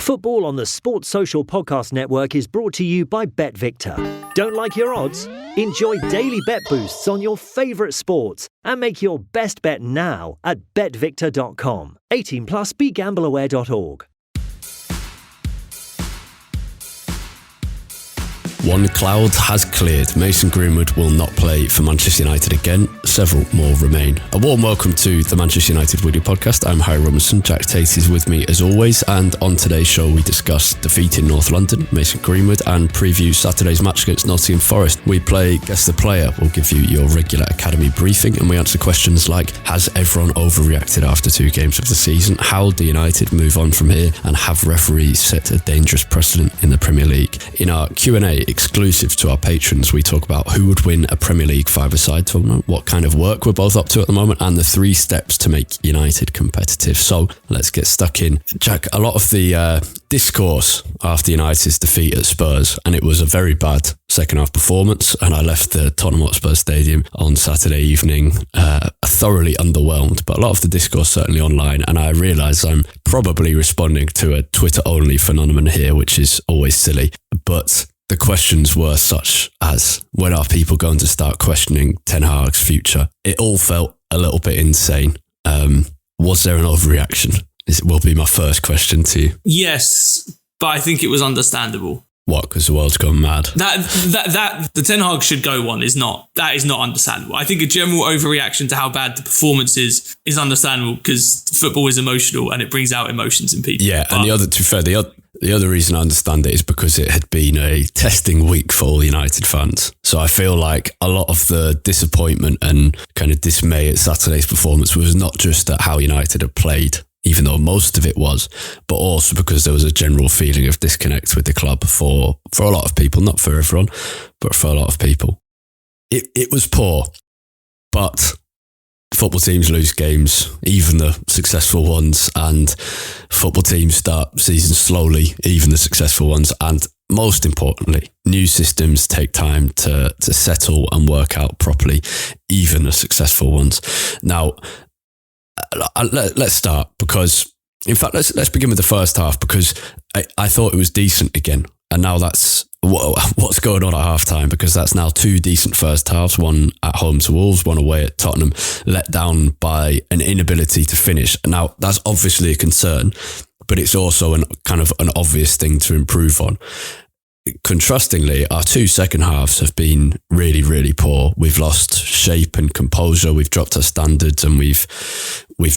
Football on the Sports Social Podcast Network is brought to you by BetVictor. Don't like your odds? Enjoy daily bet boosts on your favourite sports and make your best bet now at betvictor.com. 18 plus, begambleaware.org. One cloud has cleared. Mason Greenwood will not play for Manchester United again. Several more remain. A warm welcome to the Manchester United Video Podcast. I'm Harry Robinson. Jack Tait is with me as always. And on today's show, we discuss defeating North London, Mason Greenwood, and preview Saturday's match against Nottingham Forest. We play Guess the Player. We'll give you your regular academy briefing, and we answer questions like, has everyone overreacted after 2 games of the season? How do United move on from here? And have referees set a dangerous precedent in the Premier League? In our Q&A, exclusive to our patrons, we talk about who would win a Premier League five-a-side tournament, what kind of work we're both up to at the moment, and the 3 steps to make United competitive. So let's get stuck in. Jack, a lot of the discourse after United's defeat at Spurs, and it was a very bad second half performance, and I left the Tottenham Hotspur Stadium on Saturday evening thoroughly underwhelmed, but a lot of the discourse certainly online, and I realise I'm probably responding to a Twitter-only phenomenon here, which is always silly, but the questions were such as, when are people going to start questioning Ten Hag's future? It all felt a little bit insane. Was there an overreaction? This will be my first question to you. Yes, but I think it was understandable. What, because the world's gone mad? That the Ten Hag should go one is not understandable. I think a general overreaction to how bad the performance is understandable because football is emotional and it brings out emotions in people. Yeah, and the other reason I understand it is because it had been a testing week for all United fans. So I feel like a lot of the disappointment and kind of dismay at Saturday's performance was not just at how United had played, even though most of it was, but also because there was a general feeling of disconnect with the club for a lot of people, not for everyone, but for a lot of people. It was poor, but football teams lose games, even the successful ones, and football teams start seasons slowly, even the successful ones, and most importantly, new systems take time to settle and work out properly, even the successful ones. Now, let's start because, in fact, let's begin with the first half because I thought it was decent again, and now that's what's going on at halftime, because that's now 2 decent first halves, one at home to Wolves, one away at Tottenham, let down by an inability to finish. Now, that's obviously a concern, but it's also an obvious thing to improve on. Contrastingly, our 2 second halves have been really, really poor. We've lost shape and composure. We've dropped our standards, and we've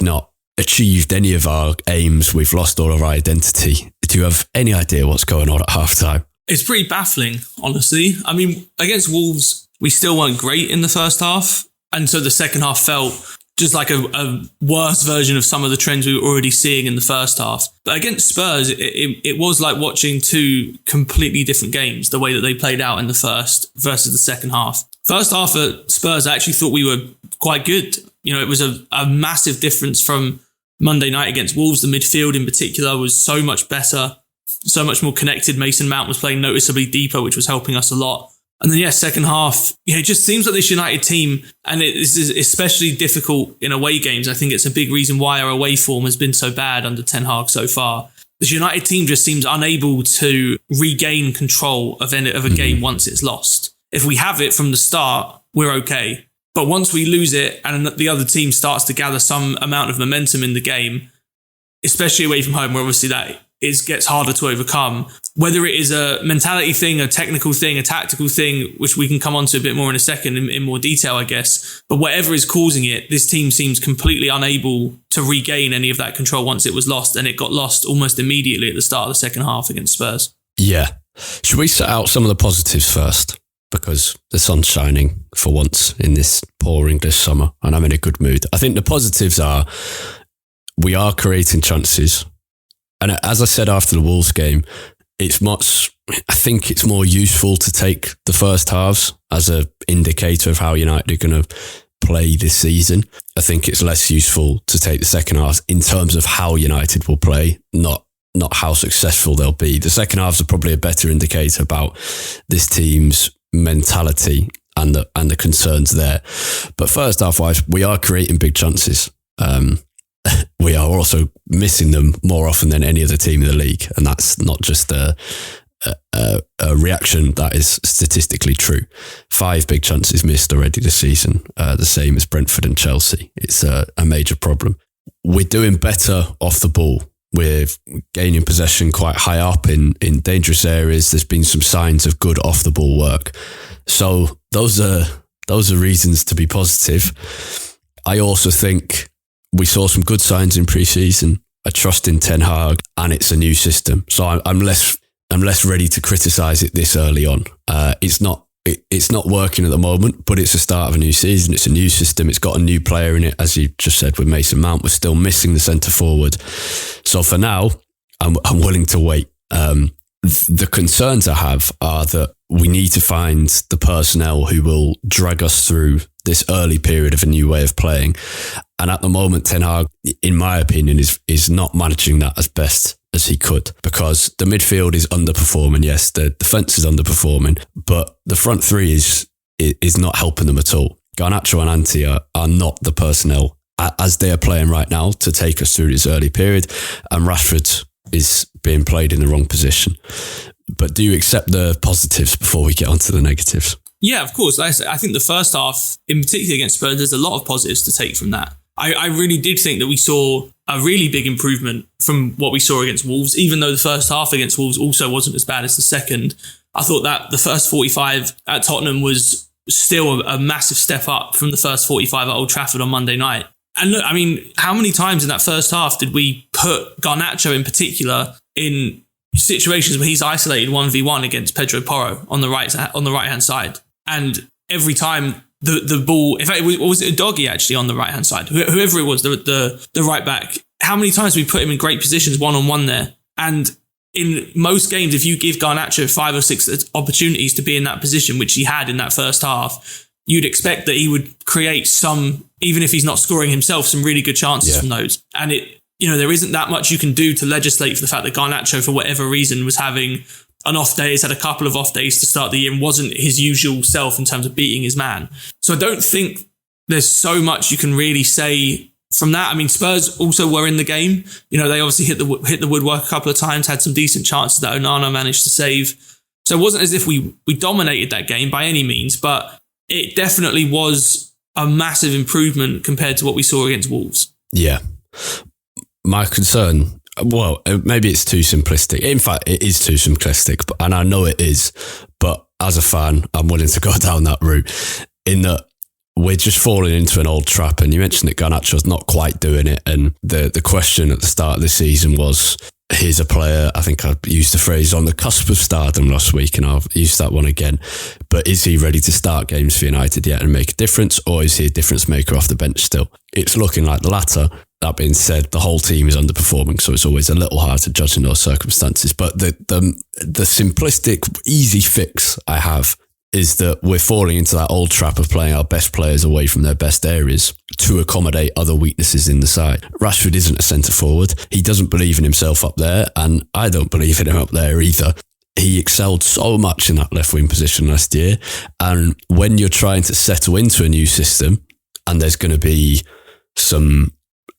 not achieved any of our aims. We've lost all of our identity. Do you have any idea what's going on at halftime? It's pretty baffling, honestly. I mean, against Wolves, we still weren't great in the first half. And so the second half felt just like a worse version of some of the trends we were already seeing in the first half. But against Spurs, it was like watching 2 completely different games, the way that they played out in the first versus the second half. First half at Spurs, I actually thought we were quite good. You know, it was a massive difference from Monday night against Wolves. The midfield in particular was so much better, so much more connected. Mason Mount was playing noticeably deeper, which was helping us a lot. And then, second half, it just seems like this United team, and it is especially difficult in away games. I think it's a big reason why our away form has been so bad under Ten Hag so far. This United team just seems unable to regain control of a game once it's lost. If we have it from the start, we're okay. But once we lose it and the other team starts to gather some amount of momentum in the game, especially away from home, where obviously that gets harder to overcome. Whether it is a mentality thing, a technical thing, a tactical thing, which we can come on to a bit more in a second in more detail, I guess. But whatever is causing it, this team seems completely unable to regain any of that control once it was lost. And it got lost almost immediately at the start of the second half against Spurs. Yeah. Should we set out some of the positives first? Because the sun's shining for once in this poor English summer and I'm in a good mood. I think the positives are we are creating chances. And as I said after the Wolves game, I think it's more useful to take the first halves as an indicator of how United are going to play this season. I think it's less useful to take the second half in terms of how United will play, not how successful they'll be. The second halves are probably a better indicator about this team's mentality and the concerns there. But first half wise, we are creating big chances. we are also missing them more often than any other team in the league. And that's not just a reaction, that is statistically true. 5 big chances missed already this season, the same as Brentford and Chelsea. It's a major problem. We're doing better off the ball. We're gaining possession quite high up in dangerous areas. There's been some signs of good off the ball work. So those are reasons to be positive. I also think we saw some good signs in pre-season. I trust in Ten Hag, and it's a new system. So I'm less ready to criticise it this early on. It's not working at the moment, but it's the start of a new season. It's a new system. It's got a new player in it. As you just said with Mason Mount, we're still missing the centre forward. So for now, I'm willing to wait. The concerns I have are that we need to find the personnel who will drag us through this early period of a new way of playing. And at the moment, Ten Hag, in my opinion, is not managing that as best as he could, because the midfield is underperforming. Yes, the defence is underperforming, but the front three is not helping them at all. Garnacho and Ante are not the personnel as they are playing right now to take us through this early period, and Rashford is being played in the wrong position. But do you accept the positives before we get onto the negatives? Yeah, of course. I think the first half, in particular against Spurs, there's a lot of positives to take from that. I really did think that we saw a really big improvement from what we saw against Wolves, even though the first half against Wolves also wasn't as bad as the second. I thought that the first 45 at Tottenham was still a massive step up from the first 45 at Old Trafford on Monday night. And look, I mean, how many times in that first half did we put Garnacho in particular in situations where he's isolated 1v1 against Pedro Porro on the right-hand side? And every time the ball, in fact, was it Doggy actually on the right-hand side? Whoever it was, the right back. How many times we put him in great positions one-on-one there? And in most games, if you give Garnacho 5 or 6 opportunities to be in that position, which he had in that first half, you'd expect that he would create some, even if he's not scoring himself, some really good chances from those. And there isn't that much you can do to legislate for the fact that Garnacho, for whatever reason, was having an off day, has had a couple of off days to start the year and wasn't his usual self in terms of beating his man. So I don't think there's so much you can really say from that. I mean, Spurs also were in the game. They obviously hit the woodwork a couple of times, had some decent chances that Onana managed to save. So it wasn't as if we dominated that game by any means, but it definitely was a massive improvement compared to what we saw against Wolves. Yeah. My concern, well, maybe it's too simplistic. In fact, it is too simplistic, and I know it is. But as a fan, I'm willing to go down that route, in that we're just falling into an old trap. And you mentioned that Garnacho's not quite doing it. And the question at the start of the season was, here's a player, I think I used the phrase, on the cusp of stardom last week, and I'll use that one again. But is he ready to start games for United yet and make a difference, or is he a difference maker off the bench still? It's looking like the latter. That being said, the whole team is underperforming, so it's always a little hard to judge in those circumstances. But the simplistic, easy fix I have is that we're falling into that old trap of playing our best players away from their best areas to accommodate other weaknesses in the side. Rashford isn't a centre forward. He doesn't believe in himself up there, and I don't believe in him up there either. He excelled so much in that left wing position last year. And when you're trying to settle into a new system, and there's going to be some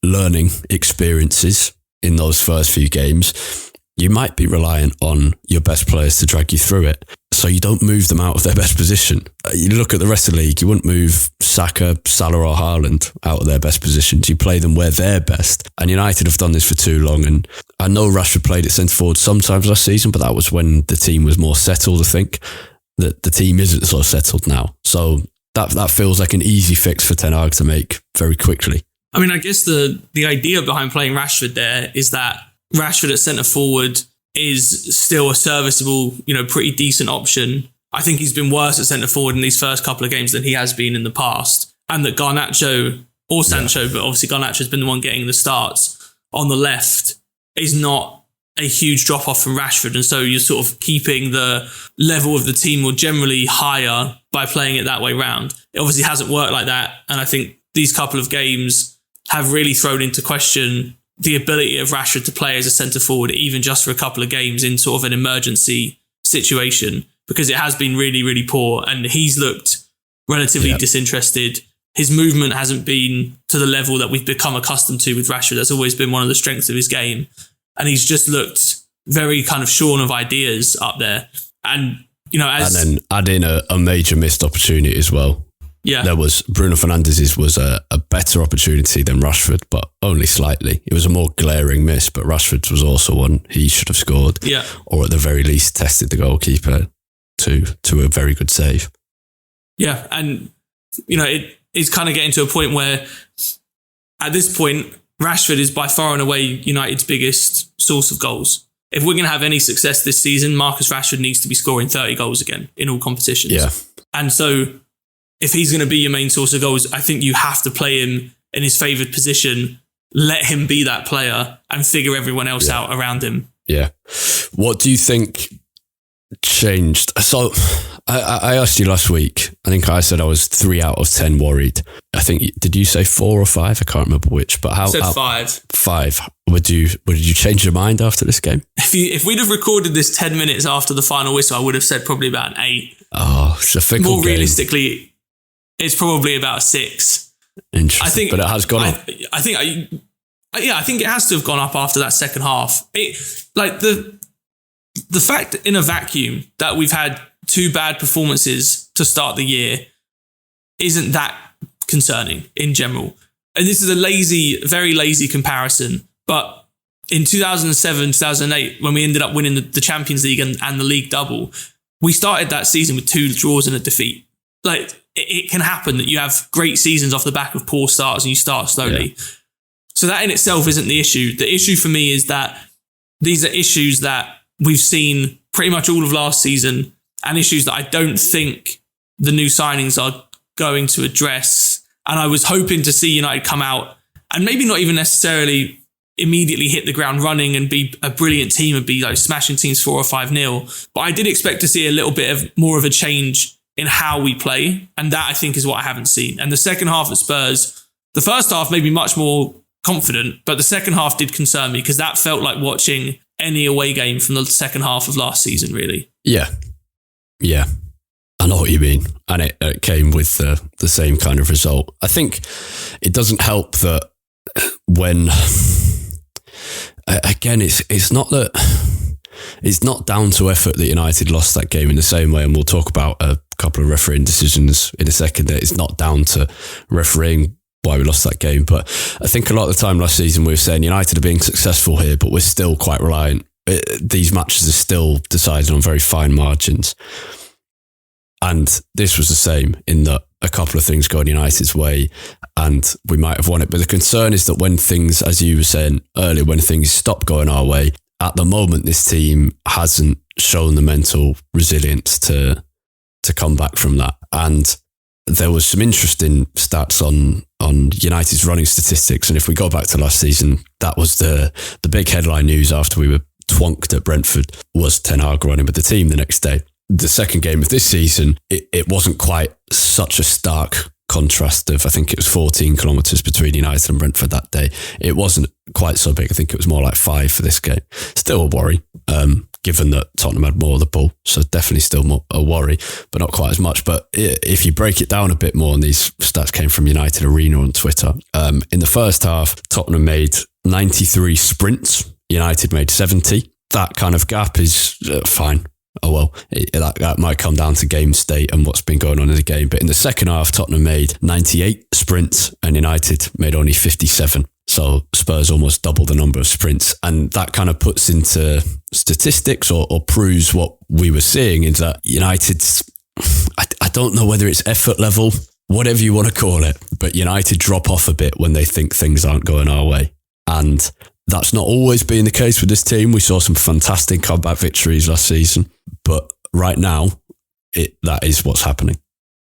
learning experiences in those first few games, you might be reliant on your best players to drag you through it. So you don't move them out of their best position. You look at the rest of the league, you wouldn't move Saka, Salah or Haaland out of their best positions. You play them where they're best. And United have done this for too long. And I know Rashford played at centre forward sometimes last season, but that was when the team was more settled, I think. That the team isn't so settled now. So that feels like an easy fix for Ten Hag to make very quickly. I mean, I guess the idea behind playing Rashford there is that Rashford at centre forward is still a serviceable, pretty decent option. I think he's been worse at centre forward in these first couple of games than he has been in the past. And that Garnacho or Sancho, but obviously Garnacho's been the one getting the starts on the left, is not a huge drop off from Rashford. And so you're sort of keeping the level of the team more generally higher by playing it that way round. It obviously hasn't worked like that. And I think these couple of games have really thrown into question the ability of Rashford to play as a centre forward, even just for a couple of games in sort of an emergency situation, because it has been really, really poor. And he's looked relatively disinterested. his movement hasn't been to the level that we've become accustomed to with Rashford. That's always been one of the strengths of his game. And he's just looked very kind of shorn of ideas up there. And, and then add in a major missed opportunity as well. Yeah. There was Bruno Fernandes's was a better opportunity than Rashford, but only slightly. It was a more glaring miss, but Rashford's was also one he should have scored. Yeah. Or at the very least tested the goalkeeper to a very good save. Yeah. And, it's kind of getting to a point where at this point, Rashford is by far and away United's biggest source of goals. If we're going to have any success this season, Marcus Rashford needs to be scoring 30 goals again in all competitions. Yeah. And so if he's going to be your main source of goals, I think you have to play him in his favoured position, let him be that player and figure everyone else out around him. Yeah. What do you think changed? So I asked you last week, I think I said I was 3 out of 10 worried. I think, did you say 4 or 5? I can't remember which, but I said 5. 5. Did you change your mind after this game? If we'd have recorded this 10 minutes after the final whistle, I would have said probably about an 8. Oh, it's a fickle More game. Realistically, it's probably about a 6. Interesting. But it has gone up. I think it has to have gone up after that second half. The fact in a vacuum that we've had 2 bad performances to start the year isn't that concerning in general. And this is a very lazy comparison. But in 2007, 2008, when we ended up winning the Champions League and the league double, we started that season with 2 draws and a defeat. It can happen that you have great seasons off the back of poor starts and you start slowly. Yeah. So that in itself isn't the issue. The issue for me is that these are issues that we've seen pretty much all of last season and issues that I don't think the new signings are going to address. And I was hoping to see United come out and maybe not even necessarily immediately hit the ground running and be a brilliant team and be smashing teams 4 or 5-0. But I did expect to see a little bit of more of a change in how we play. And that I think is what I haven't seen. And the second half at Spurs, the first half made me much more confident, but the second half did concern me because that felt like watching any away game from the second half of last season, really. Yeah. I know what you mean. And it came with the same kind of result. I think it doesn't help that when, again, it's not down to effort that United lost that game in the same way. And we'll talk about a couple of refereeing decisions in a second. That it's not down to refereeing why we lost that game. But I think a lot of the time last season we were saying United are being successful here, but we're still quite reliant. These matches are still decided on very fine margins. And this was the same in that a couple of things going United's way and we might have won it. But the concern is that when things, as you were saying earlier, when things stop going our way, at the moment, this team hasn't shown the mental resilience to come back from that. And there was some interesting stats on United's running statistics. And if we go back to last season, that was the big headline news after we were twonked at Brentford was Ten Hag running with the team the next day. The second game of this season, it wasn't quite such a stark contrast of, I think it was 14 kilometres between United and Brentford that day. It wasn't quite so big. I think it was more like 5 for this game. Still a worry, given that Tottenham had more of the ball. So definitely still more a worry, but not quite as much. But if you break it down a bit more, and these stats came from United Arena on Twitter, in the first half, Tottenham made 93 sprints. United made 70. That kind of gap is fine. Oh well, that might come down to game state and what's been going on in the game. But in the second half, Tottenham made 98 sprints and United made only 57. So Spurs almost double the number of sprints. And that kind of puts into statistics or proves what we were seeing is that United's, I don't know whether it's effort level, whatever you want to call it, but United drop off a bit when they think things aren't going our way. And that's not always been the case with this team. We saw some fantastic comeback victories last season, but right now, that is what's happening.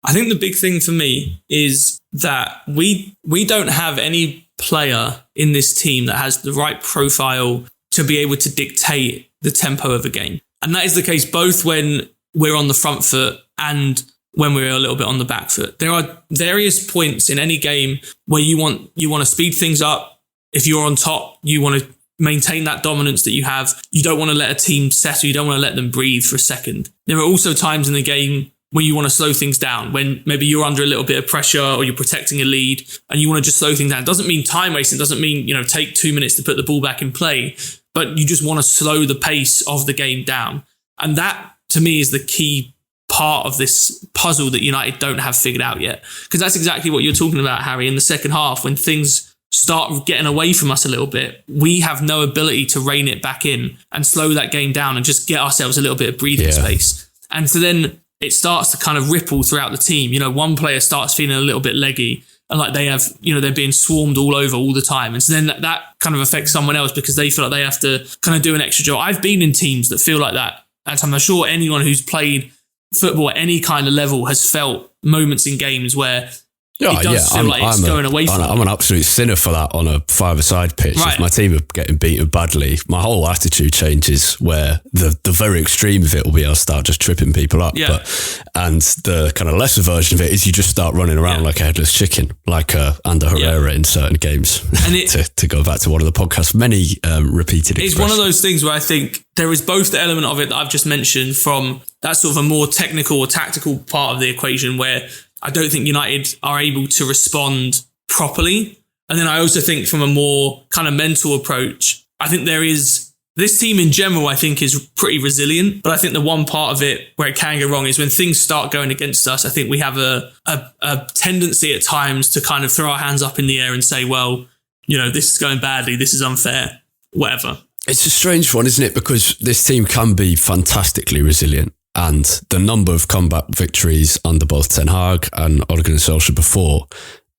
I think the big thing for me is that we don't have any player in this team that has the right profile to be able to dictate the tempo of a game. And that is the case both when we're on the front foot and when we're a little bit on the back foot. There are various points in any game where you want to speed things up. If you're on top, you want to maintain that dominance that you have. You don't want to let a team settle. You don't want to let them breathe for a second. There are also times in the game when you want to slow things down, when maybe you're under a little bit of pressure or you're protecting a lead and you want to just slow things down. It doesn't mean time wasting, doesn't mean, take 2 minutes to put the ball back in play, but you just want to slow the pace of the game down. And that, to me, is the key part of this puzzle that United don't have figured out yet. Because that's exactly what you're talking about, Harry. In the second half, when things start getting away from us a little bit, we have no ability to rein it back in and slow that game down and just get ourselves a little bit of breathing space. And so then it starts to kind of ripple throughout the team. One player starts feeling a little bit leggy and like they have, they're being swarmed all over all the time. And so then that kind of affects someone else because they feel like they have to kind of do an extra job. I've been in teams that feel like that. And I'm sure anyone who's played football at any kind of level has felt moments in games where it does feel like it's going away from I'm an absolute sinner for that on a five-a-side pitch. Right. If my team are getting beaten badly, my whole attitude changes where the very extreme of it will be I'll start just tripping people up. Yeah. And the kind of lesser version of it is you just start running around like a headless chicken, like Ander Herrera in certain games. And to go back to one of the podcast's many repeated expressions. It's one of those things where I think there is both the element of it that I've just mentioned from that sort of a more technical or tactical part of the equation where I don't think United are able to respond properly. And then I also think from a more kind of mental approach, I think this team in general, I think is pretty resilient. But I think the one part of it where it can go wrong is when things start going against us. I think we have a tendency at times to kind of throw our hands up in the air and say, well, this is going badly. This is unfair, whatever. It's a strange one, isn't it? Because this team can be fantastically resilient. And the number of comeback victories under both Ten Hag and Ole Gunnar Solskjaer before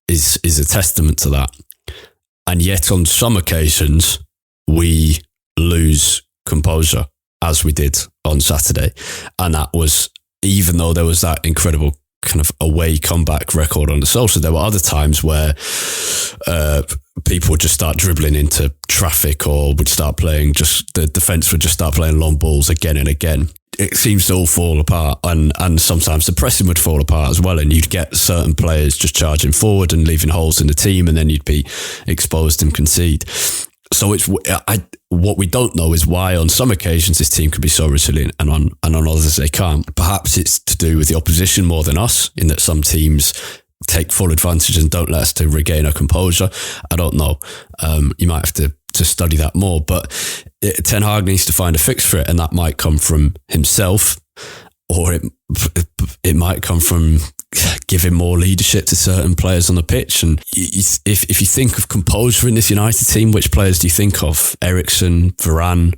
is a testament to that. And yet on some occasions, we lose composure, as we did on Saturday. And that was, even though there was that incredible kind of away comeback record under Solskjaer, there were other times where people would just start dribbling into traffic or would start playing, the defence would just start playing long balls again and again. It seems to all fall apart and sometimes the pressing would fall apart as well, and you'd get certain players just charging forward and leaving holes in the team, and then you'd be exposed and concede. So what we don't know is why on some occasions this team can be so resilient and on others they can't. Perhaps it's to do with the opposition more than us, in that some teams take full advantage and don't let us to regain our composure. I don't know. You might have to study that more, but Ten Hag needs to find a fix for it, and that might come from himself, or it might come from giving more leadership to certain players on the pitch. And if you think of composure in this United team, which players do you think of? Eriksen, Varane,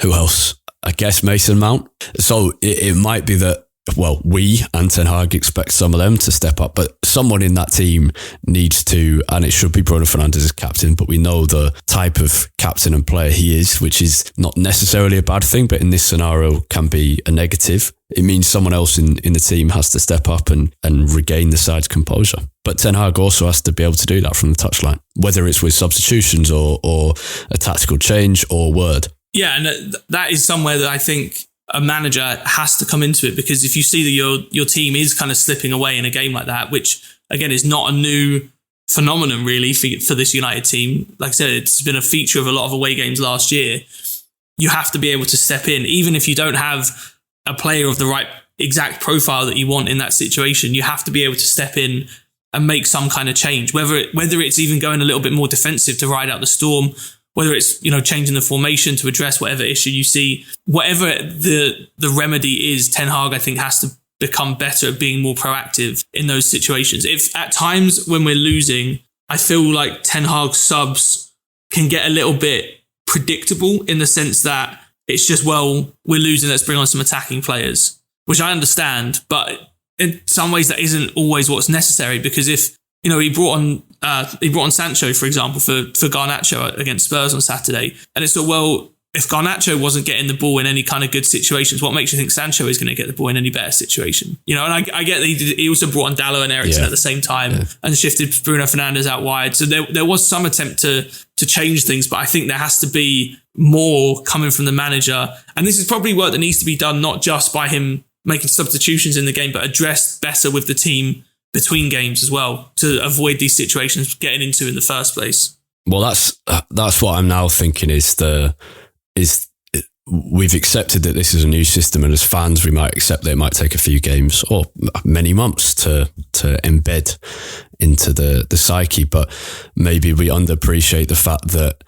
who else? I guess Mason Mount. So it might be that, well, we and Ten Hag expect some of them to step up, but someone in that team needs to, and it should be Bruno Fernandes as captain, but we know the type of captain and player he is, which is not necessarily a bad thing, but in this scenario can be a negative. It means someone else in the team has to step up and regain the side's composure. But Ten Hag also has to be able to do that from the touchline, whether it's with substitutions or a tactical change or word. Yeah, and that is somewhere that I think a manager has to come into it, because if you see that your team is kind of slipping away in a game like that, which again is not a new phenomenon really for this United team. Like I said, it's been a feature of a lot of away games last year. You have to be able to step in, even if you don't have a player of the right exact profile that you want in that situation. You have to be able to step in and make some kind of change, whether it's even going a little bit more defensive to ride out the storm, whether it's, changing the formation to address whatever issue you see, whatever the remedy is, Ten Hag, I think, has to become better at being more proactive in those situations. If at times when we're losing, I feel like Ten Hag's subs can get a little bit predictable in the sense that it's just, well, we're losing, let's bring on some attacking players, which I understand, but in some ways that isn't always what's necessary, because if, he brought on Sancho, for example, for Garnacho against Spurs on Saturday. And it's like, well, if Garnacho wasn't getting the ball in any kind of good situations, what makes you think Sancho is going to get the ball in any better situation? And I get that he also brought on Dalot and Eriksen at the same time and shifted Bruno Fernandes out wide. So there was some attempt to change things, but I think there has to be more coming from the manager. And this is probably work that needs to be done, not just by him making substitutions in the game, but addressed better with the team between games as well, to avoid these situations getting into in the first place. Well, that's what I'm now thinking is we've accepted that this is a new system, and as fans, we might accept that it might take a few games or many months to embed into the psyche. But maybe we underappreciate the fact that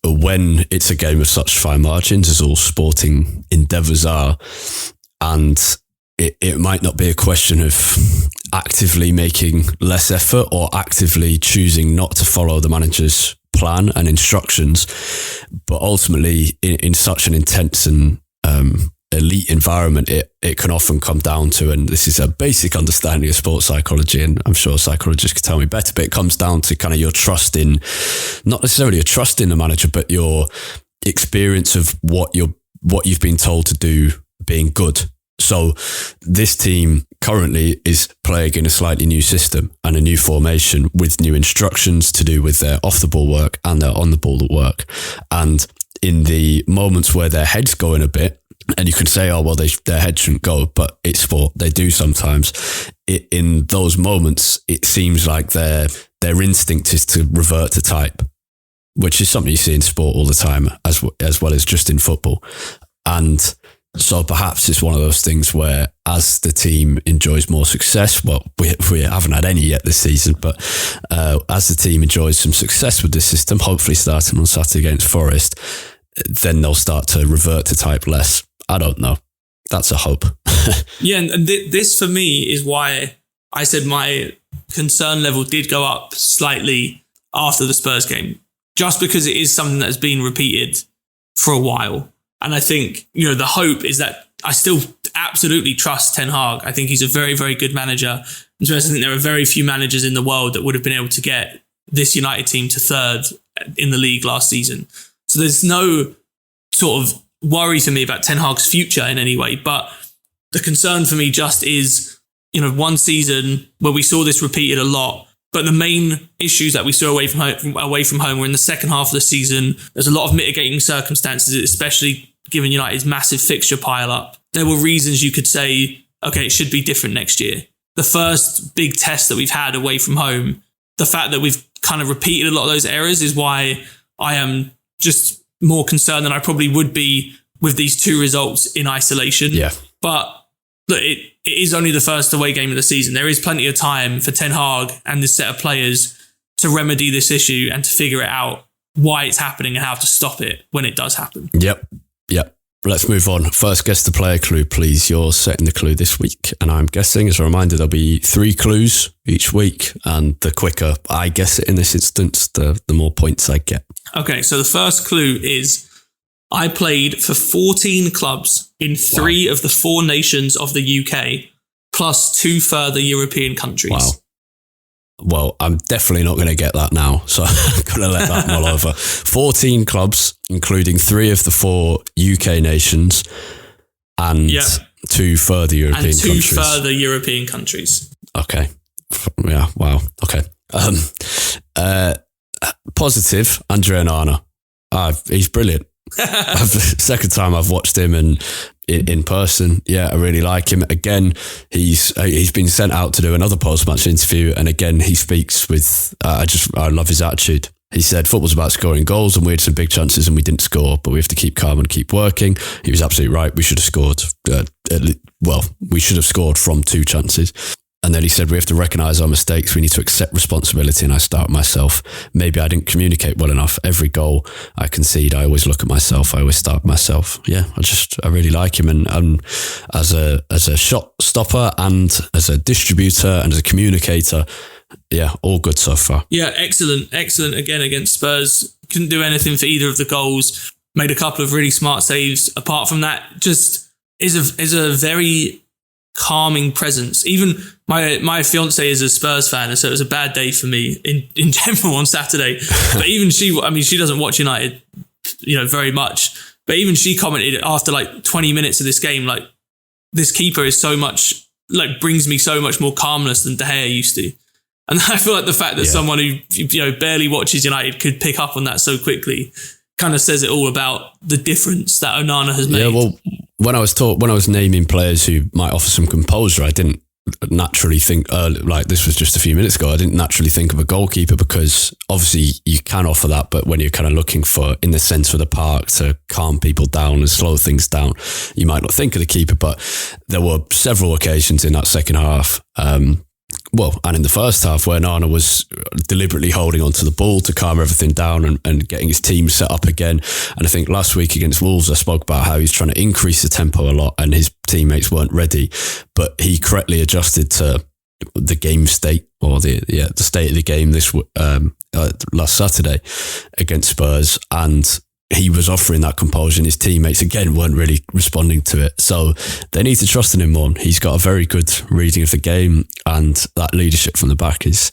when it's a game of such fine margins, as all sporting endeavours are, and it might not be a question of actively making less effort or actively choosing not to follow the manager's plan and instructions, but ultimately in such an intense and elite environment, it can often come down to, and this is a basic understanding of sports psychology, and I'm sure psychologists could tell me better, but it comes down to kind of your trust in, not necessarily a trust in the manager, but your experience of what you've been told to do being good. So this team currently is playing in a slightly new system and a new formation with new instructions to do with their off the ball work and their on the ball work. And in the moments where their heads go in a bit, and you can say, oh, well, their head shouldn't go, but it's sport. They do sometimes. In those moments, it seems like their instinct is to revert to type, which is something you see in sport all the time, as well as just in football. And so perhaps it's one of those things where, as the team enjoys more success, well, we haven't had any yet this season, but as the team enjoys some success with this system, hopefully starting on Saturday against Forest, then they'll start to revert to type less. I don't know. That's a hope. Yeah, and this for me is why I said my concern level did go up slightly after the Spurs game, just because it is something that has been repeated for a while. And I think, the hope is that I still absolutely trust Ten Hag. I think he's a very, very good manager. I think there are very few managers in the world that would have been able to get this United team to third in the league last season. So there's no sort of worry for me about Ten Hag's future in any way. But the concern for me just is, one season where we saw this repeated a lot. But the main issues that we saw away from home were in the second half of the season. There's a lot of mitigating circumstances, especially given United's massive fixture pile up. There were reasons you could say, okay, it should be different next year. The first big test that we've had away from home, the fact that we've kind of repeated a lot of those errors is why I am just more concerned than I probably would be with these two results in isolation. Yeah. But look, it is only the first away game of the season. There is plenty of time for Ten Hag and this set of players to remedy this issue and to figure it out why it's happening and how to stop it when it does happen. Yep. Let's move on. First, guess the player clue, please. You're setting the clue this week, and I'm guessing, as a reminder, there'll be 3 clues each week, and the quicker I guess it in this instance, the more points I get. Okay, so the first clue is I played for 14 clubs in 3 of the 4 nations of the UK, plus 2 further European countries. Wow. Well, I'm definitely not going to get that now, so I'm going to let that mull over. 14 clubs, including 3 of the 4 UK nations, and 2 further European countries. And 2 further European countries. Okay. Yeah, wow. Okay. Positive, Andrea Onana. He's brilliant. Second time I've watched him and in person. Yeah, I really like him. Again, he's been sent out to do another post-match interview, and again he speaks with I love his attitude. He said football's about scoring goals, and we had some big chances and we didn't score, but we have to keep calm and keep working. He was absolutely right. We should have scored. We should have scored from 2 chances. And then he said, we have to recognise our mistakes. We need to accept responsibility. And I start myself. Maybe I didn't communicate well enough. Every goal I concede, I always look at myself. I always start myself. Yeah, I really like him. And as a shot stopper and as a distributor and as a communicator, yeah, all good so far. Yeah, excellent. Again, against Spurs. Couldn't do anything for either of the goals. Made a couple of really smart saves. Apart from that, just is a very calming presence. Even my fiance is a Spurs fan, and so it was a bad day for me in general on Saturday. But even she doesn't watch United, very much. But even she commented after like 20 minutes of this game, like, this keeper is so much, like, brings me so much more calmness than De Gea used to. And I feel like the fact that someone who barely watches United could pick up on that so quickly kind of says it all about the difference that Onana has made. Yeah, well, when I was naming players who might offer some composure, I didn't naturally think, like this was just a few minutes ago, I didn't naturally think of a goalkeeper, because obviously you can offer that, but when you're kind of looking for in the centre of the park to calm people down and slow things down, you might not think of the keeper. But there were several occasions in that second half, and in the first half, where Nana was deliberately holding onto the ball to calm everything down and getting his team set up again. And I think last week against Wolves, I spoke about how he's trying to increase the tempo a lot and his teammates weren't ready, but he correctly adjusted to the game state, or the state of the game last Saturday against Spurs, and he was offering that composure, and his teammates again weren't really responding to it. So they need to trust in him more. He's got a very good reading of the game, and that leadership from the back is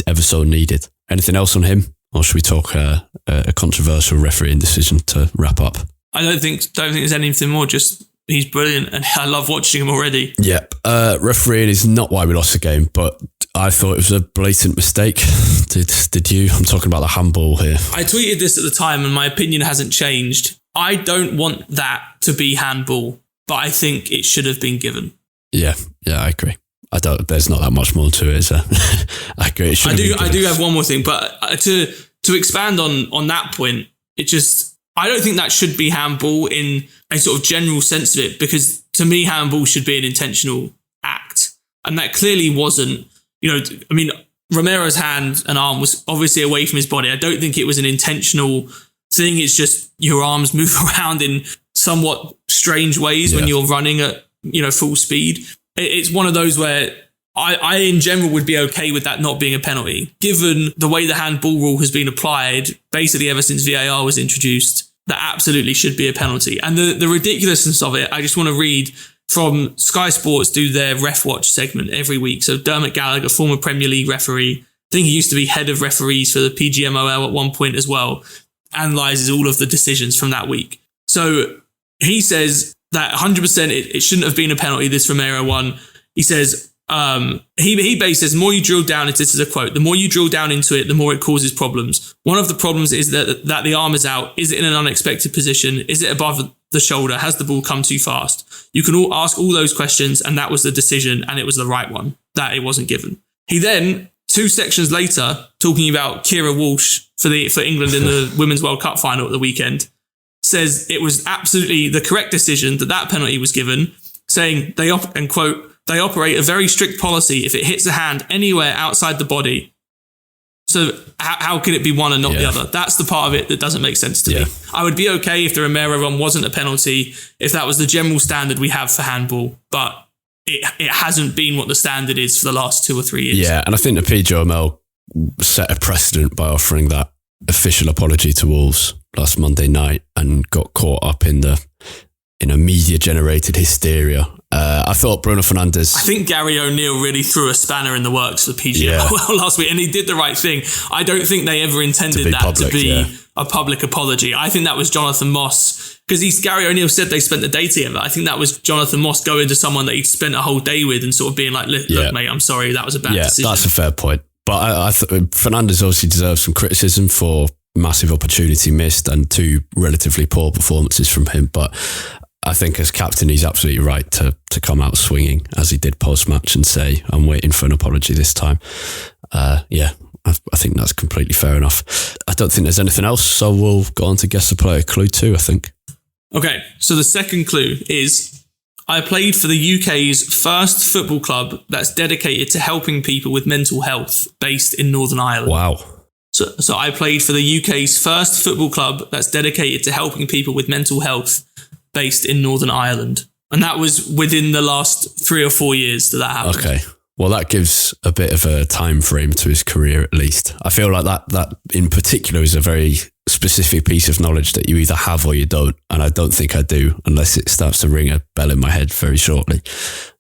ever so needed. Anything else on him, or should we talk a controversial refereeing decision to wrap up? I don't think there's anything more. Just he's brilliant, and I love watching him already. Yep. Refereeing is not why we lost the game, but I thought it was a blatant mistake. Did you? I'm talking about the handball here. I tweeted this at the time and my opinion hasn't changed. I don't want that to be handball, but I think it should have been given. Yeah, I agree. There's not that much more to it, is there? I agree. I do have one more thing, but to expand on that point, I don't think that should be handball in a sort of general sense of it, because to me, handball should be an intentional act. And that clearly wasn't. Romero's hand and arm was obviously away from his body. I don't think it was an intentional thing. It's just your arms move around in somewhat strange ways when you're running at, full speed. It's one of those where I in general would be okay with that not being a penalty, given the way the handball rule has been applied basically ever since VAR was introduced. That absolutely should be a penalty. And the ridiculousness of it, I just want to read from Sky Sports, do their Ref Watch segment every week. So Dermot Gallagher, former Premier League referee, I think he used to be head of referees for the PGMOL at one point as well, analyses all of the decisions from that week. So he says that 100% it shouldn't have been a penalty, this Romero one. He says, he basically says, the more you drill down into this, is a quote, the more you drill down into it, the more it causes problems. One of the problems is that the arm is out. Is it in an unexpected position? Is it above the shoulder? Has the ball come too fast? You can all ask all those questions, and that was the decision, and it was the right one, that it wasn't given. He then, 2 sections later, talking about Kira Walsh for England in the Women's World Cup final at the weekend, says it was absolutely the correct decision that penalty was given, saying they operate a very strict policy if it hits a hand anywhere outside the body. So how can it be one and not the other? That's the part of it that doesn't make sense to me. I would be okay if the Romero one wasn't a penalty, if that was the general standard we have for handball, but it hasn't been what the standard is for the last 2 or 3 years. Yeah, and I think the PGMOL set a precedent by offering that official apology to Wolves last Monday night and got caught up in a media-generated hysteria. I thought Bruno Fernandes... I think Gary O'Neill really threw a spanner in the works for PGMOL last week, and he did the right thing. I don't think they ever intended to be a public apology. I think that was Jonathan Moss, because Gary O'Neill said they spent the day together. I think that was Jonathan Moss going to someone that he'd spent a whole day with and sort of being like, look, mate, I'm sorry, that was a bad decision. Yeah, that's a fair point. But I Fernandes obviously deserves some criticism for massive opportunity missed and 2 relatively poor performances from him. But I think as captain, he's absolutely right to come out swinging, as he did post-match, and say, I'm waiting for an apology this time. I think that's completely fair enough. I don't think there's anything else, so we'll go on to guess the player clue 2, I think. Okay, so the second clue is, I played for the UK's first football club that's dedicated to helping people with mental health, based in Northern Ireland. Wow. So I played for the UK's first football club that's dedicated to helping people with mental health, based in Northern Ireland. And that was within the last 3 or 4 years that happened. Okay. Well, that gives a bit of a time frame to his career, at least. I feel like that in particular is a very specific piece of knowledge that you either have or you don't. And I don't think I do, unless it starts to ring a bell in my head very shortly.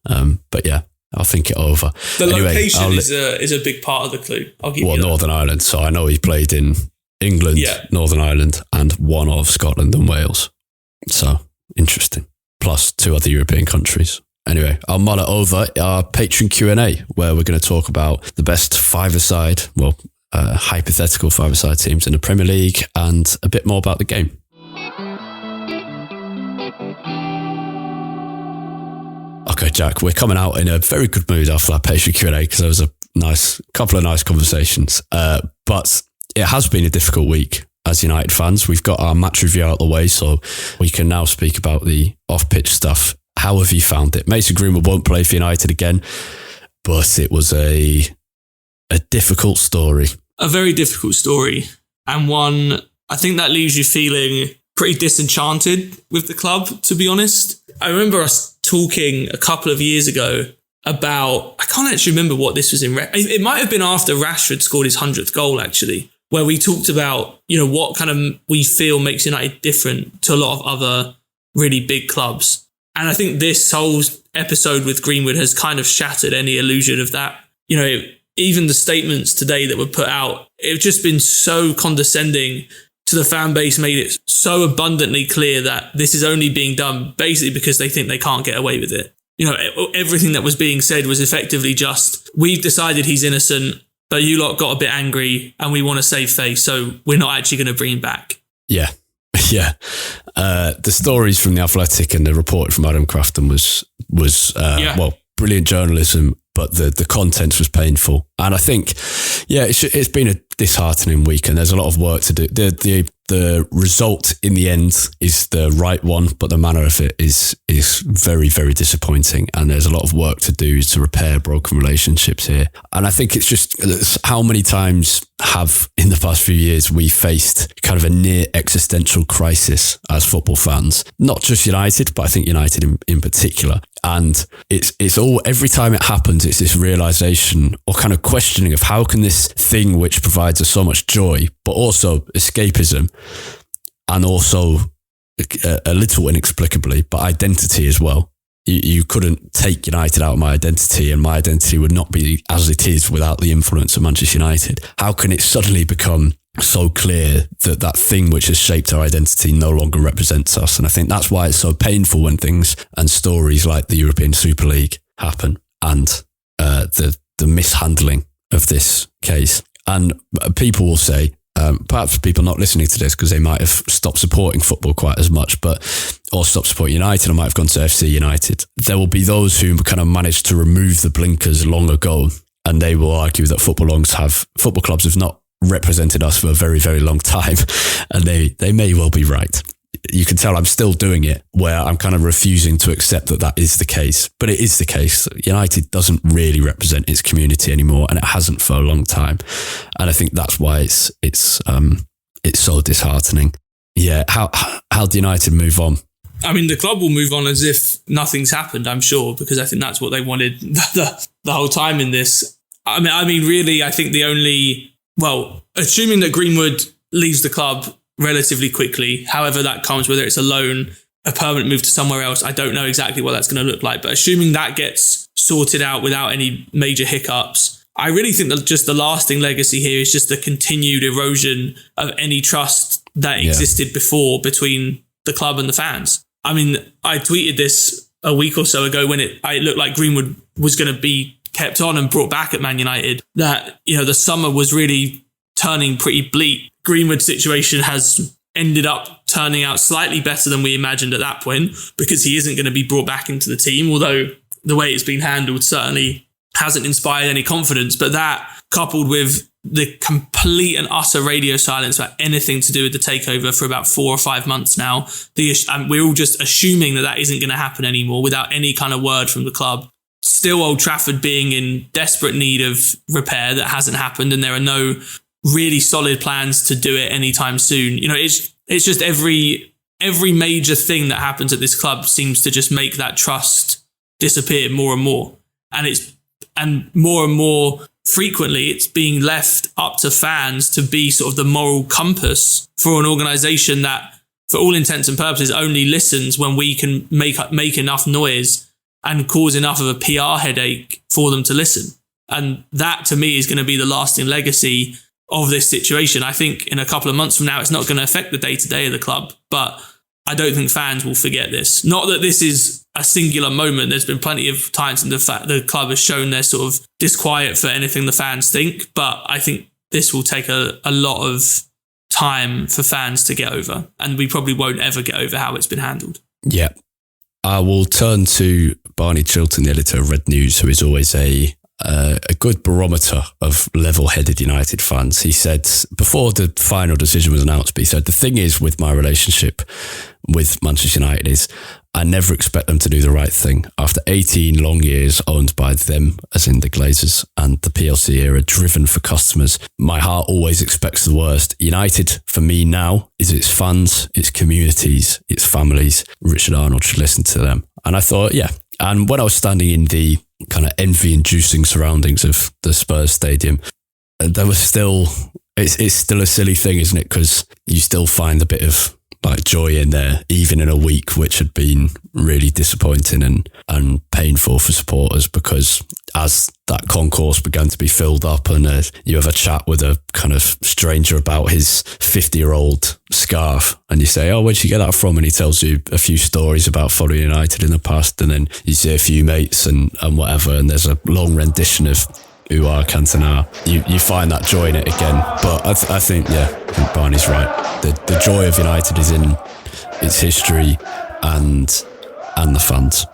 But yeah, I'll think it over. The location is a big part of the clue. I'll give you that. Northern Ireland. So I know he played in England, Northern Ireland, and one of Scotland and Wales. So... interesting. Plus 2 other European countries. Anyway, I'll mull it over our Patreon Q&A, where we're going to talk about the best five-a-side, hypothetical five-a-side teams in the Premier League, and a bit more about the game. Okay, Jack, we're coming out in a very good mood after that Patreon Q&A because there was a couple of nice conversations. But it has been a difficult week as United fans. We've got our match review out of the way, so we can now speak about the off-pitch stuff. How have you found it? Mason Greenwood won't play for United again, but it was a difficult story. A very difficult story, and one I think that leaves you feeling pretty disenchanted with the club, to be honest. I remember us talking a couple of years ago about, I can't actually remember what this was in. It might have been after Rashford scored his 100th goal, actually, where we talked about, what kind of we feel makes United different to a lot of other really big clubs. And I think this whole episode with Greenwood has kind of shattered any illusion of that. Even the statements today that were put out, it's just been so condescending to the fan base, made it so abundantly clear that this is only being done basically because they think they can't get away with it. Everything that was being said was effectively just, we've decided he's innocent, but you lot got a bit angry and we want to save face, so we're not actually going to bring him back. Yeah. Yeah. The stories from The Athletic and the report from Adam Crafton was brilliant journalism, but the content was painful. And I think, it's been a disheartening week and there's a lot of work to do. The result in the end is the right one, but the manner of it is very, very disappointing. And there's a lot of work to do to repair broken relationships here. And I think it's just how many times have in the past few years we faced kind of a near existential crisis as football fans, not just United, but I think United in particular. And it's all, every time it happens, it's this realization or kind of questioning of how can this thing which provides us so much joy, but also escapism, and also a little inexplicably, but identity as well. You couldn't take United out of my identity, and my identity would not be as it is without the influence of Manchester United. How can it suddenly become so clear that thing which has shaped our identity no longer represents us? And I think that's why it's so painful when things and stories like the European Super League happen and the mishandling of this case. And people will say, perhaps people not listening to this because they might have stopped supporting football quite as much, or stopped supporting United or might have gone to FC United. There will be those who kind of managed to remove the blinkers long ago, and they will argue that football clubs have not represented us for a very, very long time, and they may well be right. You can tell I'm still doing it, where I'm kind of refusing to accept that is the case. But it is the case. United doesn't really represent its community anymore, and it hasn't for a long time. And I think that's why it's so disheartening. Yeah, how do United move on? I mean, the club will move on as if nothing's happened, I'm sure, because I think that's what they wanted the whole time in this. I mean, really, I think assuming that Greenwood leaves the club relatively quickly, however that comes, whether it's a loan, a permanent move to somewhere else, I don't know exactly what that's going to look like. But assuming that gets sorted out without any major hiccups, I really think that just the lasting legacy here is just the continued erosion of any trust that existed before between the club and the fans. I mean, I tweeted this a week or so ago when it looked like Greenwood was going to be kept on and brought back at Man United, that, the summer was really turning pretty bleak. Greenwood's situation has ended up turning out slightly better than we imagined at that point, because he isn't going to be brought back into the team, although the way it's been handled certainly hasn't inspired any confidence. But that, coupled with the complete and utter radio silence about anything to do with the takeover for about 4 or 5 months now, we're all just assuming that isn't going to happen anymore without any kind of word from the club. Still Old Trafford being in desperate need of repair that hasn't happened, and there are no really solid plans to do it anytime soon. It's just every major thing that happens at this club seems to just make that trust disappear more and more. And more frequently, it's being left up to fans to be sort of the moral compass for an organisation that, for all intents and purposes, only listens when we can make enough noise and cause enough of a PR headache for them to listen. And that, to me, is going to be the lasting legacy of this situation. I think in a couple of months from now, it's not going to affect the day-to-day of the club, but I don't think fans will forget this. Not that this is a singular moment. There's been plenty of times in the club has shown their sort of disquiet for anything the fans think, but I think this will take a lot of time for fans to get over, and we probably won't ever get over how it's been handled. Yeah. I will turn to Barney Chilton, the editor of Red News, who is always a good barometer of level-headed United fans. He said, before the final decision was announced, but he said, the thing is with my relationship with Manchester United is I never expect them to do the right thing. After 18 long years owned by them, as in the Glazers, and the PLC era driven for customers, my heart always expects the worst. United, for me now, is its fans, its communities, its families. Richard Arnold should listen to them. And I thought, yeah. And when I was standing in the kind of envy-inducing surroundings of the Spurs stadium, there was still, it's still a silly thing, isn't it? Because you still find a bit of like joy in there, even in a week which had been really disappointing and painful for supporters, because as that concourse began to be filled up and you have a chat with a kind of stranger about his 50-year-old scarf and you say, oh, where'd you get that from? And he tells you a few stories about following United in the past, and then you see a few mates and whatever, and there's a long rendition of Uar Cantona. You find that joy in it again. But I think Barney's right. The joy of United is in its history and the fans.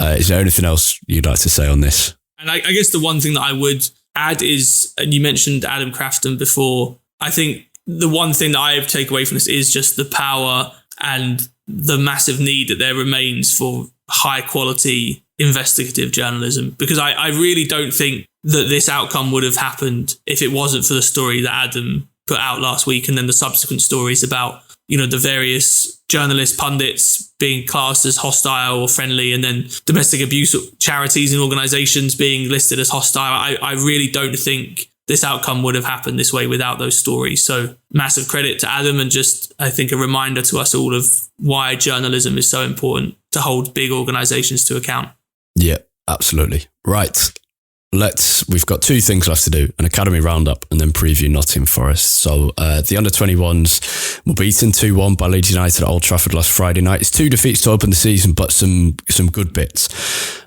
Is there anything else you'd like to say on this? And I guess the one thing that I would add is, and you mentioned Adam Crafton before, I think the one thing that I take away from this is just the power and the massive need that there remains for high quality investigative journalism, because I really don't think that this outcome would have happened if it wasn't for the story that Adam put out last week, and then the subsequent stories about, the various journalists, pundits being classed as hostile or friendly, and then domestic abuse charities and organisations being listed as hostile. I really don't think this outcome would have happened this way without those stories. So massive credit to Adam, and just, I think, a reminder to us all of why journalism is so important to hold big organisations to account. Yeah, absolutely. Right. We've got two things left to do, an academy roundup and then preview Nottingham Forest. So the under-21s were beaten 2-1 by Leeds United at Old Trafford last Friday night. It's 2 defeats to open the season, but some good bits.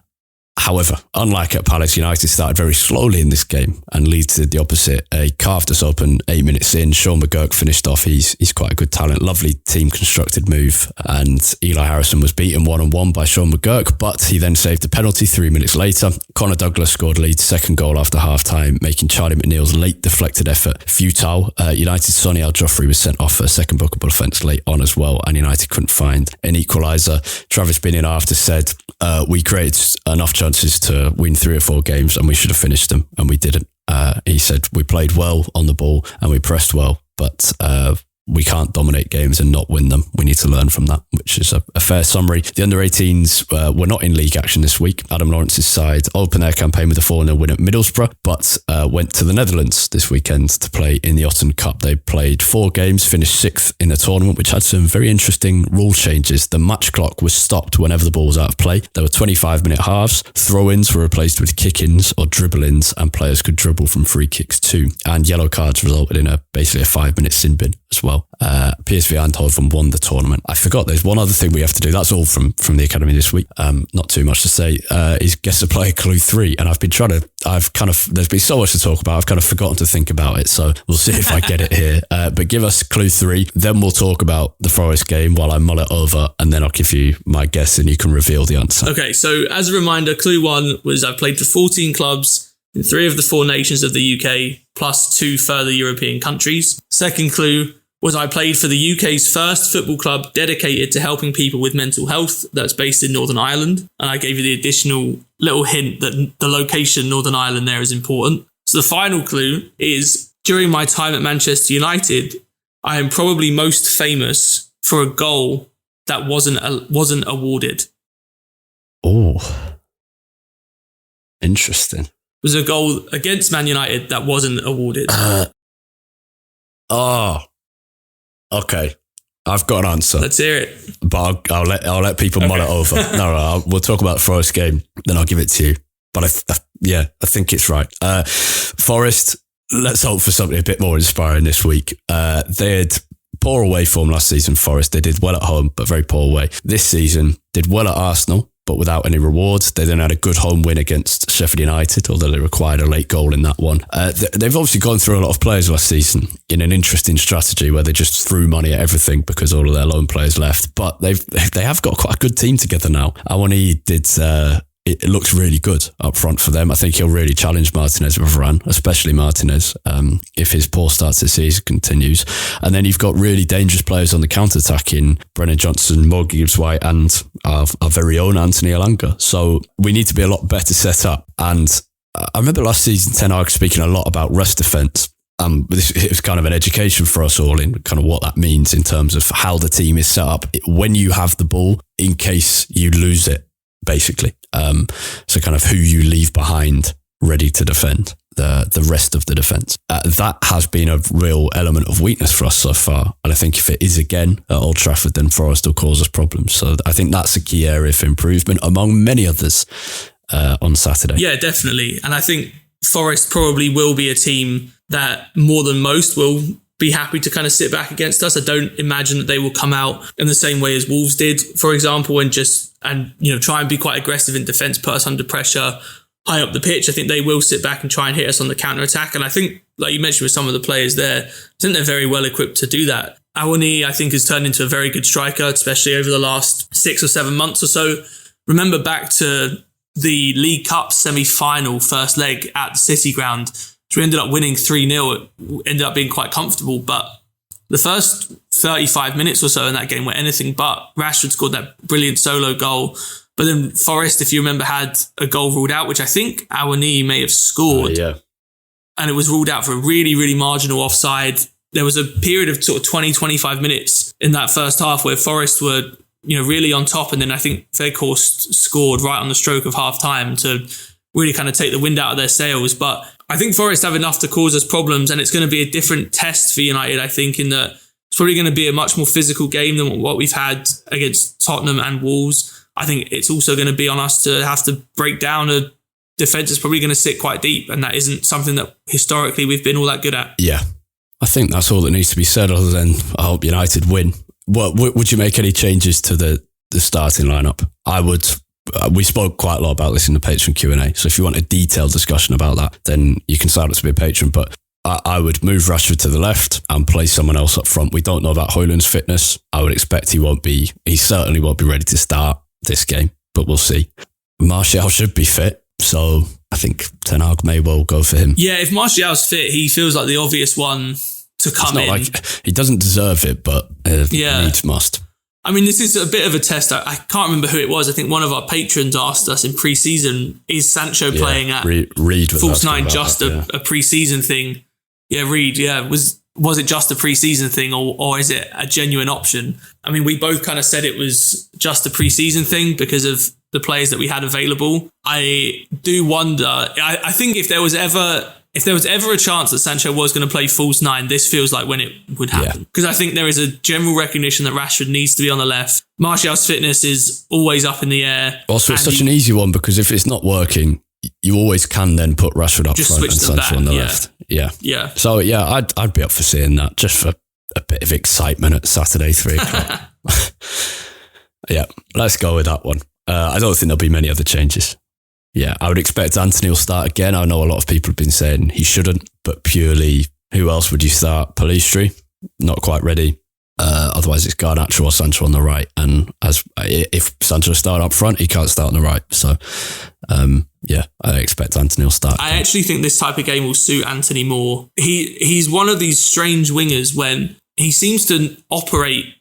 However, unlike at Palace, United started very slowly in this game and Leeds did the opposite. Carved us open 8 minutes in. Sean McGurk finished off. He's quite a good talent. Lovely team constructed move. And Eli Harrison was beaten 1-on-1 by Sean McGurk, but he then saved a penalty 3 minutes later. Connor Douglas scored Leeds' second goal after half-time, making Charlie McNeil's late deflected effort futile. United's Sonny Al-Joffrey was sent off for a second bookable offence late on as well, and United couldn't find an equaliser. Travis Binion after said, we created enough chances to win 3 or 4 games and we should have finished them, and we didn't. He said we played well on the ball and we pressed well, but we can't dominate games and not win them. We need to learn from that, which is a fair summary. The under-18s were not in league action this week. Adam Lawrence's side opened their campaign with a 4-0 win at Middlesbrough, but went to the Netherlands this weekend to play in the Otten Cup. They played 4 games, finished 6th in the tournament, which had some very interesting rule changes. The match clock was stopped whenever the ball was out of play. There were 25-minute halves. Throw-ins were replaced with kick-ins or dribble-ins, and players could dribble from free kicks too. And yellow cards resulted in basically a 5-minute sin bin as well. PSV Eindhoven won the tournament. I forgot there's one other thing we have to do. That's all from the academy this week. Not too much to say. Is guess a player clue 3, and there's been so much to talk about. I've kind of forgotten to think about it, so we'll see if I get it here. But give us clue 3, then we'll talk about the Forest game while I mull it over, and then I'll give you my guess and you can reveal the answer. Okay, so as a reminder, clue 1 was I've played for 14 clubs in 3 of the 4 nations of the UK, plus 2 further European countries. Second clue was I played for the UK's first football club dedicated to helping people with mental health that's based in Northern Ireland. And I gave you the additional little hint that the location, Northern Ireland, there is important. So the final clue is, during my time at Manchester United, I am probably most famous for a goal that wasn't awarded. Oh, interesting. It was a goal against Man United that wasn't awarded. Okay, I've got an answer. Let's hear it. But I'll let people mull it over. No, we'll talk about the Forest game, then I'll give it to you. But I think it's right. Forest, let's hope for something a bit more inspiring this week. They had poor away form last season, Forest. They did well at home, but very poor away. This season, did well at Arsenal, but without any rewards. They then had a good home win against Sheffield United, although they required a late goal in that one. They've obviously gone through a lot of players last season in an interesting strategy where they just threw money at everything because all of their loan players left. But they have got quite a good team together now. Awoniyi did... It looks really good up front for them. I think he'll really challenge Martinez with Varane, especially Martinez, if his poor start to the season continues. And then you've got really dangerous players on the counter-attack in Brennan Johnson, Morgan Gibbs-White, and our very own Anthony Elanga. So we need to be a lot better set up. And I remember last season, Ten Hag speaking a lot about rest defence. It was kind of an education for us all in kind of what that means in terms of how the team is set up when you have the ball in case you lose it, basically. So kind of who you leave behind ready to defend the rest of the defence. That has been a real element of weakness for us so far. And I think if it is again at Old Trafford, then Forest will cause us problems. So I think that's a key area for improvement among many others on Saturday. Yeah, definitely. And I think Forest probably will be a team that more than most will be happy to kind of sit back against us. I don't imagine that they will come out in the same way as Wolves did, for example, and try and be quite aggressive in defence, put us under pressure high up the pitch. I think they will sit back and try and hit us on the counter-attack. And I think, like you mentioned with some of the players there, I think they're very well equipped to do that. Awoniyi, I think, has turned into a very good striker, especially over the last 6 or 7 months or so. Remember back to the League Cup semi-final first leg at the City ground. So we ended up winning 3-0. It ended up being quite comfortable. But the first 35 minutes or so in that game were anything but. Rashford scored that brilliant solo goal. But then Forest, if you remember, had a goal ruled out, which I think Awoniyi may have scored. Yeah. And it was ruled out for a really, really marginal offside. There was a period of sort of 20, 25 minutes in that first half where Forest were, really on top. And then I think Weghorst scored right on the stroke of half time to really kind of take the wind out of their sails. But I think Forest have enough to cause us problems, and it's going to be a different test for United, I think, in that it's probably going to be a much more physical game than what we've had against Tottenham and Wolves. I think it's also going to be on us to have to break down a defence that's probably going to sit quite deep, and that isn't something that historically we've been all that good at. Yeah, I think that's all that needs to be said, other than I hope United win. Would you make any changes to the starting lineup? I would. We spoke quite a lot about this in the Patreon Q&A, so if you want a detailed discussion about that, then you can sign up to be a patron. But I would move Rashford to the left and play someone else up front. We don't know about Højlund's fitness. I would expect he certainly won't be ready to start this game, but we'll see. Martial should be fit, so I think Ten Hag may well go for him. Yeah, if Martial's fit, he feels like the obvious one to come in. Like, he doesn't deserve it, but needs must. I mean, this is a bit of a test. I can't remember who it was. I think one of our patrons asked us in pre-season, is Sancho playing at Reed false nine just a pre-season thing? Yeah, Reed, yeah. Was it just a pre-season thing or is it a genuine option? I mean, we both kind of said it was just a pre-season thing because of the players that we had available. I do wonder, I think if there was ever a chance that Sancho was going to play false nine, this feels like when it would happen. Because I think there is a general recognition that Rashford needs to be on the left. Martial's fitness is always up in the air. Also, it's such an easy one because if it's not working, you always can then put Rashford up front and Sancho on the left. Yeah. So, I'd be up for seeing that just for a bit of excitement at Saturday, 3:00. Yeah, let's go with that one. I don't think there'll be many other changes. Yeah, I would expect Anthony will start again. I know a lot of people have been saying he shouldn't, but purely, who else would you start? Palistri, not quite ready. Otherwise, it's Garnacho or Sancho on the right. And if Sancho started up front, he can't start on the right. So, I expect Anthony will start. I actually think this type of game will suit Anthony more. He's one of these strange wingers when he seems to operate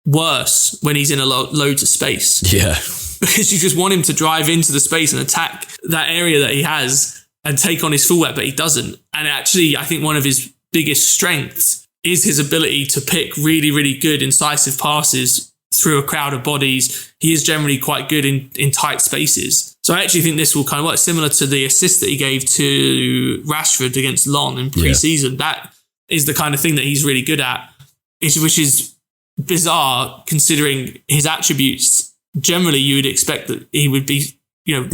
worse when he's in loads of space. Yeah. Because you just want him to drive into the space and attack that area that he has and take on his fullback, but he doesn't. And actually, I think one of his biggest strengths is his ability to pick really, really good, incisive passes through a crowd of bodies. He is generally quite good in tight spaces. So I actually think this will kind of work similar to the assist that he gave to Rashford against Lyon in pre-season. Yeah. That is the kind of thing that he's really good at, which is bizarre considering his attributes. Generally, you would expect that he would be, in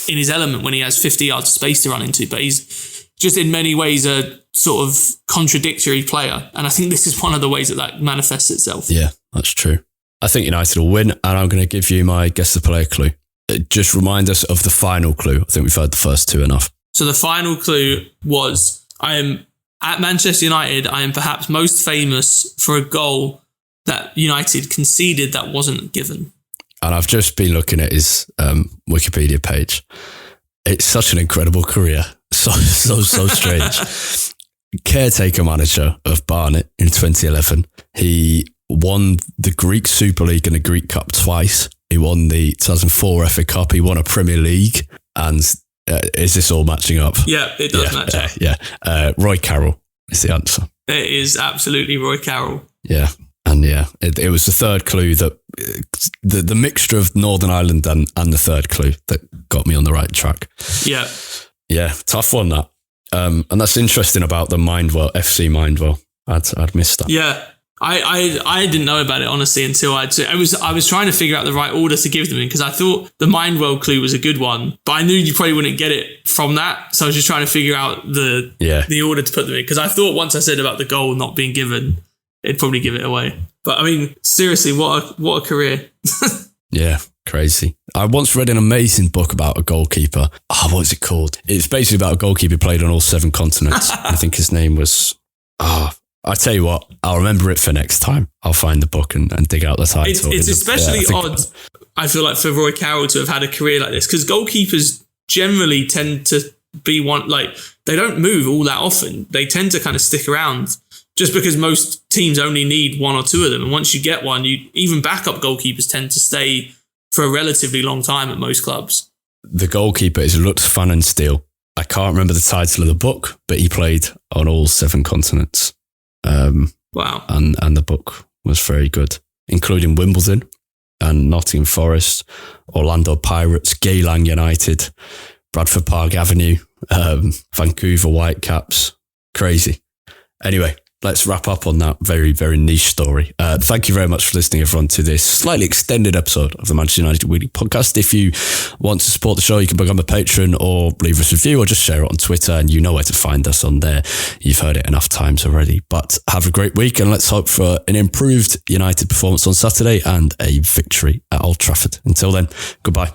his element when he has 50 yards of space to run into. But he's just in many ways a sort of contradictory player. And I think this is one of the ways that manifests itself. Yeah, that's true. I think United will win. And I'm going to give you my guess the player clue. just remind us of the final clue. I think we've heard the first two enough. So the final clue was, I am at Manchester United. I am perhaps most famous for a goal that United conceded that wasn't given. And I've just been looking at his Wikipedia page. It's such an incredible career. So strange. Caretaker manager of Barnet in 2011. He won the Greek Super League and the Greek Cup twice. He won the 2004 FA Cup. He won a Premier League. And is this all matching up? Yeah, it does match up. Yeah. Roy Carroll is the answer. It is absolutely Roy Carroll. Yeah. And it was the third clue that the mixture of Northern Ireland and the third clue that got me on the right track. Yeah. Yeah, tough one, that. And that's interesting about the Mindwell, FC Mindwell. I'd missed that. Yeah. I didn't know about it, honestly, until I was trying to figure out the right order to give them in, because I thought the Mindwell clue was a good one, but I knew you probably wouldn't get it from that. So I was just trying to figure out the order to put them in, because I thought once I said about the goal not being given, it'd probably give it away. But I mean, seriously, what a career. Yeah, crazy. I once read an amazing book about a goalkeeper. Oh, what was it called? It's basically about a goalkeeper who played on all 7 continents. I think his name was... I tell you what, I'll remember it for next time. I'll find the book and dig out the title. It's especially odd, I feel like, for Roy Carroll to have had a career like this, because goalkeepers generally tend to be one, like, they don't move all that often. They tend to kind of stick around just because most teams only need 1 or 2 of them. And once you get one, even backup goalkeepers tend to stay for a relatively long time at most clubs. The goalkeeper is Lutz van den Steel. I can't remember the title of the book, but he played on all 7 continents. Wow. And the book was very good, including Wimbledon and Nottingham Forest, Orlando Pirates, Geylang United, Bradford Park Avenue, Vancouver Whitecaps. Crazy. Anyway, let's wrap up on that very, very niche story. Thank you very much for listening, everyone, to this slightly extended episode of the Manchester United Weekly Podcast. If you want to support the show, you can become a patron or leave us a review or just share it on Twitter, and you know where to find us on there. You've heard it enough times already. But have a great week, and let's hope for an improved United performance on Saturday and a victory at Old Trafford. Until then, goodbye.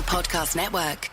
Podcast Network.